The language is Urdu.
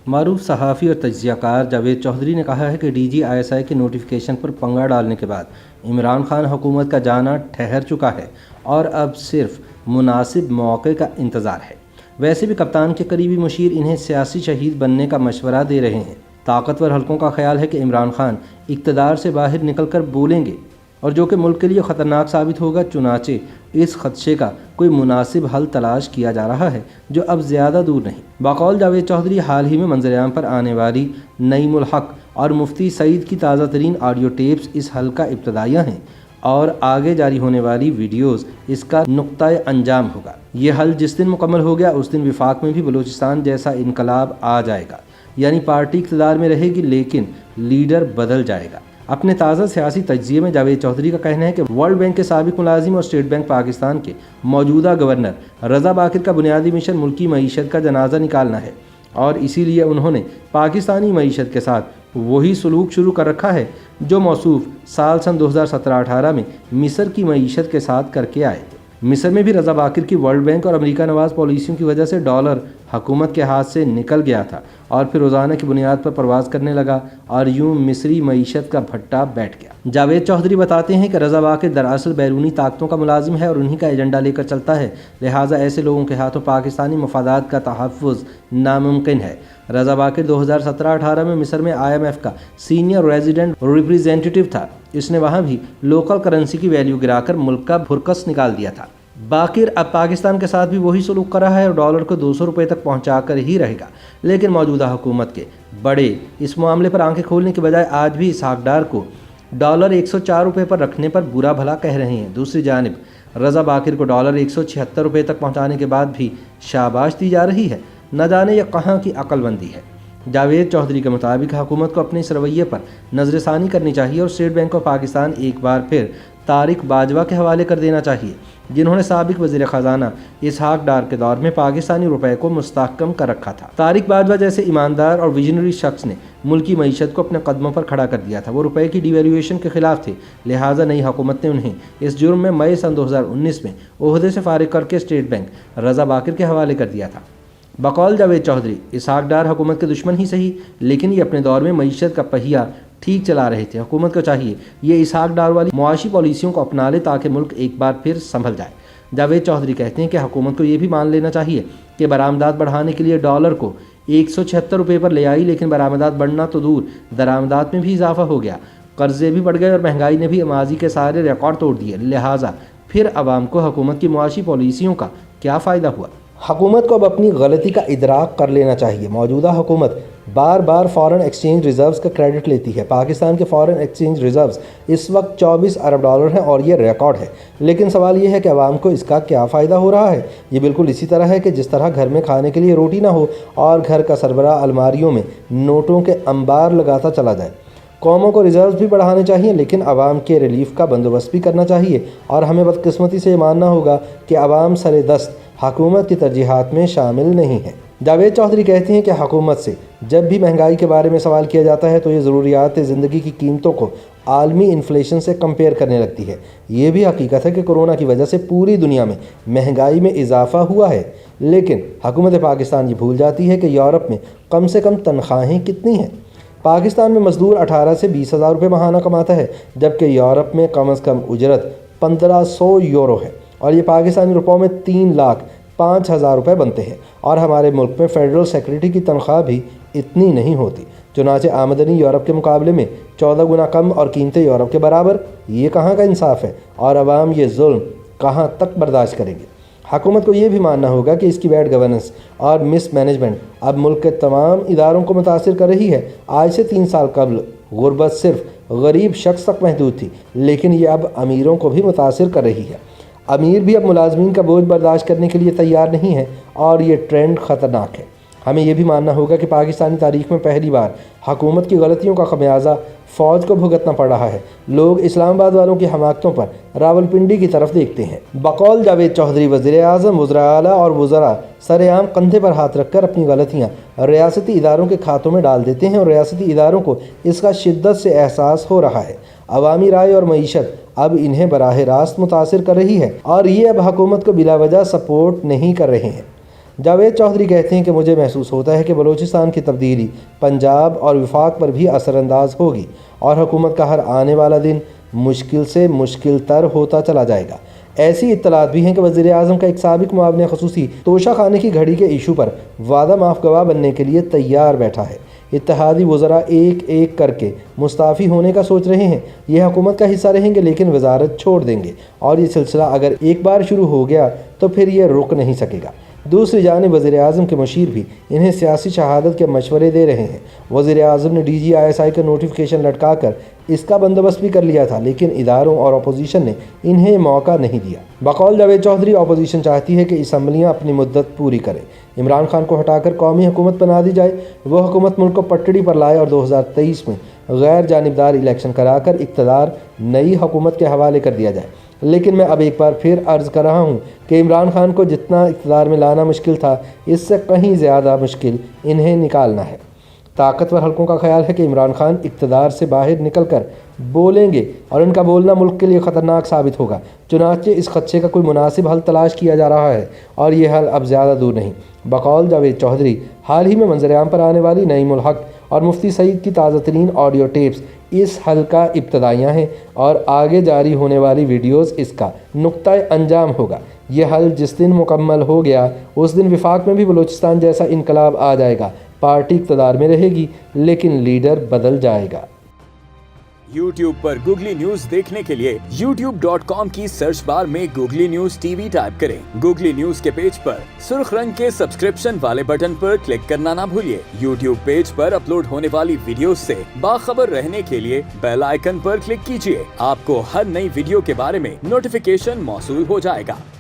معروف صحافی اور تجزیہ کار جاوید چودھری نے کہا ہے کہ DGISI کے نوٹیفیکیشن پر پنگا ڈالنے کے بعد عمران خان حکومت کا جانا ٹھہر چکا ہے اور اب صرف مناسب موقع کا انتظار ہے۔ ویسے بھی کپتان کے قریبی مشیر انہیں سیاسی شہید بننے کا مشورہ دے رہے ہیں۔ طاقتور حلقوں کا خیال ہے کہ عمران خان اقتدار سے باہر نکل کر بولیں گے اور جو کہ ملک کے لیے خطرناک ثابت ہوگا، چنانچہ اس خدشے کا کوئی مناسب حل تلاش کیا جا رہا ہے جو اب زیادہ دور نہیں۔ بقول جاوید چودھری، حال ہی میں منظر عام پر آنے والی نعیم الحق اور مفتی سعید کی تازہ ترین آڈیو ٹیپس اس حل کا ابتدائیہ ہیں اور آگے جاری ہونے والی ویڈیوز اس کا نقطۂ انجام ہوگا۔ یہ حل جس دن مکمل ہو گیا اس دن وفاق میں بھی بلوچستان جیسا انقلاب آ جائے گا، یعنی پارٹی اقتدار میں رہے گی لیکن لیڈر بدل جائے گا۔ اپنے تازہ سیاسی تجزیے میں جاوید چودھری کا کہنا ہے کہ ورلڈ بینک کے سابق ملازم اور اسٹیٹ بینک پاکستان کے موجودہ گورنر رضا باقر کا بنیادی مشن ملکی معیشت کا جنازہ نکالنا ہے اور اسی لیے انہوں نے پاکستانی معیشت کے ساتھ وہی سلوک شروع کر رکھا ہے جو موصوف سال 2017-18 میں مصر کی معیشت کے ساتھ کر کے آئے تھے۔ مصر میں بھی رضا باقر کی ورلڈ بینک اور امریکہ نواز پالیسیوں کی وجہ سے ڈالر حکومت کے ہاتھ سے نکل گیا تھا اور پھر روزانہ کی بنیاد پر پرواز کرنے لگا اور یوں مصری معیشت کا بھٹا بیٹھ گیا۔ جاوید چودھری بتاتے ہیں کہ رضا باقر دراصل بیرونی طاقتوں کا ملازم ہے اور انہی کا ایجنڈا لے کر چلتا ہے، لہٰذا ایسے لوگوں کے ہاتھوں پاکستانی مفادات کا تحفظ ناممکن ہے۔ رضا باقر 2017-18 میں مصر میں IMF کا سینئر ریزیڈنٹ ریپریزنٹیٹو تھا۔ اس نے وہاں بھی لوکل کرنسی کی ویلیو گرا کر ملک کا بھرکس نکال دیا تھا۔ باقر اب پاکستان کے ساتھ بھی وہی سلوک کر رہا ہے اور ڈالر کو 200 روپے تک پہنچا کر ہی رہے گا، لیکن موجودہ حکومت کے بڑے اس معاملے پر آنکھیں کھولنے کے بجائے آج بھی اسحاق ڈار کو ڈالر 104 روپے پر رکھنے پر برا بھلا کہہ رہے ہیں۔ دوسری جانب رضا باقر کو ڈالر 176 روپے تک پہنچانے کے بعد بھی شاباش دی جا رہی ہے، نہ جانے یہ کہاں کی عقل بندی ہے۔ جاوید چودھری کے مطابق حکومت کو اپنے اس رویے پر نظر ثانی کرنی چاہیے اور اسٹیٹ بینک آف پاکستان ایک بار پھر طارق باجوہ کے حوالے کر دینا چاہیے، جنہوں نے سابق وزیر خزانہ اسحاق ڈار کے دور میں پاکستانی روپے کو مستحکم کر رکھا تھا۔ طارق باجوہ جیسے ایماندار اور ویژنری شخص نے ملکی معیشت کو اپنے قدموں پر کھڑا کر دیا تھا۔ وہ روپے کی ڈی ویلیویشن کے خلاف تھے، لہٰذا نئی حکومت نے انہیں اس جرم میں مئی 2019 میں عہدے سے فارغ کر کے اسٹیٹ بینک رضا باقر کے حوالے کر دیا تھا۔ بقول جاوید چودھری، اسحاق ڈار حکومت کے دشمن ہی صحیح، لیکن یہ اپنے دور میں معیشت کا پہیہ ٹھیک چلا رہے تھے۔ حکومت کو چاہیے یہ اسحاق ڈار والی معاشی پالیسیوں کو اپنا لے تاکہ ملک ایک بار پھر سنبھل جائے۔ جاوید چودھری کہتے ہیں کہ حکومت کو یہ بھی مان لینا چاہیے کہ برآمدات بڑھانے کے لیے ڈالر کو 176 روپے پر لے آئی، لیکن برآمدات بڑھنا تو دور، درآمدات میں بھی اضافہ ہو گیا، قرضے بھی بڑھ گئے اور مہنگائی نے بھی ماضی کے سارے ریکارڈ توڑ دیے، لہٰذا پھر عوام کو حکومت کی معاشی پالیسیوں کا کیا فائدہ ہوا۔ حکومت کو اب اپنی غلطی کا ادراک کر لینا چاہیے۔ موجودہ حکومت بار بار فارن ایکسچینج ریزروز کا کریڈٹ لیتی ہے۔ پاکستان کے فارن ایکسچینج ریزروز اس وقت 24 ارب ڈالر ہیں اور یہ ریکارڈ ہے، لیکن سوال یہ ہے کہ عوام کو اس کا کیا فائدہ ہو رہا ہے۔ یہ بالکل اسی طرح ہے کہ جس طرح گھر میں کھانے کے لیے روٹی نہ ہو اور گھر کا سربراہ الماریوں میں نوٹوں کے انبار لگاتا چلا جائے۔ قوموں کو ریزروز بھی بڑھانے چاہیے لیکن عوام کے ریلیف کا بندوبست بھی کرنا چاہیے، اور ہمیں بدقسمتی سے یہ ماننا ہوگا کہ عوام سر دست حکومت کی ترجیحات میں شامل نہیں ہے۔ جاوید چودھری کہتے ہیں کہ حکومت سے جب بھی مہنگائی کے بارے میں سوال کیا جاتا ہے تو یہ ضروریات زندگی کی قیمتوں کو عالمی انفلیشن سے کمپیئر کرنے لگتی ہے۔ یہ بھی حقیقت ہے کہ کورونا کی وجہ سے پوری دنیا میں مہنگائی میں اضافہ ہوا ہے، لیکن حکومت پاکستان یہ بھول جاتی ہے کہ یورپ میں کم سے کم تنخواہیں کتنی ہیں۔ پاکستان میں مزدور 18 سے 20 ہزار روپے ماہانہ کماتا ہے، جبکہ یورپ میں کم از کم اجرت 1500 یورو ہے اور یہ پاکستانی روپوں میں 3,05,000 روپے بنتے ہیں، اور ہمارے ملک میں فیڈرل سیکرٹری کی تنخواہ بھی اتنی نہیں ہوتی۔ چنانچہ آمدنی یورپ کے مقابلے میں 14 گنا کم اور قیمتیں یورپ کے برابر۔ یہ کہاں کا انصاف ہے اور عوام یہ ظلم کہاں تک برداشت کریں گے؟ حکومت کو یہ بھی ماننا ہوگا کہ اس کی بیڈ گورننس اور مس مینجمنٹ اب ملک کے تمام اداروں کو متاثر کر رہی ہے۔ آج سے 3 سال قبل غربت صرف غریب شخص تک محدود تھی، لیکن یہ اب امیروں کو بھی متاثر کر رہی ہے۔ امیر بھی اب ملازمین کا بوجھ برداشت کرنے کے لیے تیار نہیں ہے اور یہ ٹرینڈ خطرناک ہے۔ ہمیں یہ بھی ماننا ہوگا کہ پاکستانی تاریخ میں پہلی بار حکومت کی غلطیوں کا خمیازہ فوج کو بھگتنا پڑ رہا ہے۔ لوگ اسلام آباد والوں کی حماقتوں پر راولپنڈی کی طرف دیکھتے ہیں۔ بقول جاوید چودھری، وزیر اعظم، وزراء اعلیٰ اور وزراء سر عام کندھے پر ہاتھ رکھ کر اپنی غلطیاں ریاستی اداروں کے کھاتوں میں ڈال دیتے ہیں اور ریاستی اداروں کو اس کا شدت سے احساس ہو رہا ہے۔ عوامی رائے اور معیشت اب انہیں براہ راست متاثر کر رہی ہے اور یہ اب حکومت کو بلا وجہ سپورٹ نہیں کر رہے ہیں۔ جاوید چودھری کہتے ہیں کہ مجھے محسوس ہوتا ہے کہ بلوچستان کی تبدیلی پنجاب اور وفاق پر بھی اثر انداز ہوگی اور حکومت کا ہر آنے والا دن مشکل سے مشکل تر ہوتا چلا جائے گا۔ ایسی اطلاعات بھی ہیں کہ وزیر اعظم کا ایک سابق معاون خصوصی توشہ خانے کی گھڑی کے ایشو پر وعدہ معاف گواہ بننے کے لیے تیار بیٹھا ہے۔ اتحادی وزراء ایک ایک کر کے مستعفی ہونے کا سوچ رہے ہیں۔ یہ حکومت کا حصہ رہیں گے لیکن وزارت چھوڑ دیں گے، اور یہ سلسلہ اگر ایک بار شروع ہو گیا تو پھر یہ رک نہیں سکے گا۔ دوسری جانب وزیر اعظم کے مشیر بھی انہیں سیاسی شہادت کے مشورے دے رہے ہیں۔ وزیر اعظم نے DGISI کا نوٹیفیکیشن لٹکا کر اس کا بندوبست بھی کر لیا تھا، لیکن اداروں اور اپوزیشن نے انہیں موقع نہیں دیا۔ بقول جاوید چودھری، اپوزیشن چاہتی ہے کہ اسمبلیاں اپنی مدت پوری کریں، عمران خان کو ہٹا کر قومی حکومت بنا دی جائے، وہ حکومت ملک کو پٹڑی پر لائے اور 2023 میں غیر جانبدار الیکشن کرا کر اقتدار نئی حکومت کے حوالے کر دیا جائے۔ لیکن میں اب ایک بار پھر عرض کر رہا ہوں کہ عمران خان کو جتنا اقتدار میں لانا مشکل تھا، اس سے کہیں زیادہ مشکل انہیں نکالنا ہے۔ طاقتور حلقوں کا خیال ہے کہ عمران خان اقتدار سے باہر نکل کر بولیں گے اور ان کا بولنا ملک کے لیے خطرناک ثابت ہوگا۔ چنانچہ اس خدشے کا کوئی مناسب حل تلاش کیا جا رہا ہے اور یہ حل اب زیادہ دور نہیں۔ بقول جاوید چودھری، حال ہی میں منظر عام پر آنے والی نعیم الحق اور مفتی سعید کی تازہ ترین آڈیو ٹیپس اس حل کا ابتدائیہ ہیں اور آگے جاری ہونے والی ویڈیوز اس کا نقطۂ انجام ہوگا۔ یہ حل جس دن مکمل ہو گیا اس دن وفاق میں بھی بلوچستان جیسا انقلاب آ جائے گا۔ پارٹی اقتدار میں رہے گی لیکن لیڈر بدل جائے گا۔ YouTube پر گوگلی نیوز دیکھنے کے لیے youtube.com کی سرچ بار میں گوگلی نیوز TV ٹائپ کریں۔ گوگلی نیوز کے پیج پر سرخ رنگ کے سبسکرپشن والے بٹن پر کلک کرنا نہ بھولیے۔ YouTube پیج پر اپلوڈ ہونے والی ویڈیوز سے باخبر رہنے کے لیے بیل آئیکن پر کلک کیجیے۔ آپ کو ہر نئی ویڈیو کے بارے میں نوٹیفیکیشن موصول ہو جائے گا۔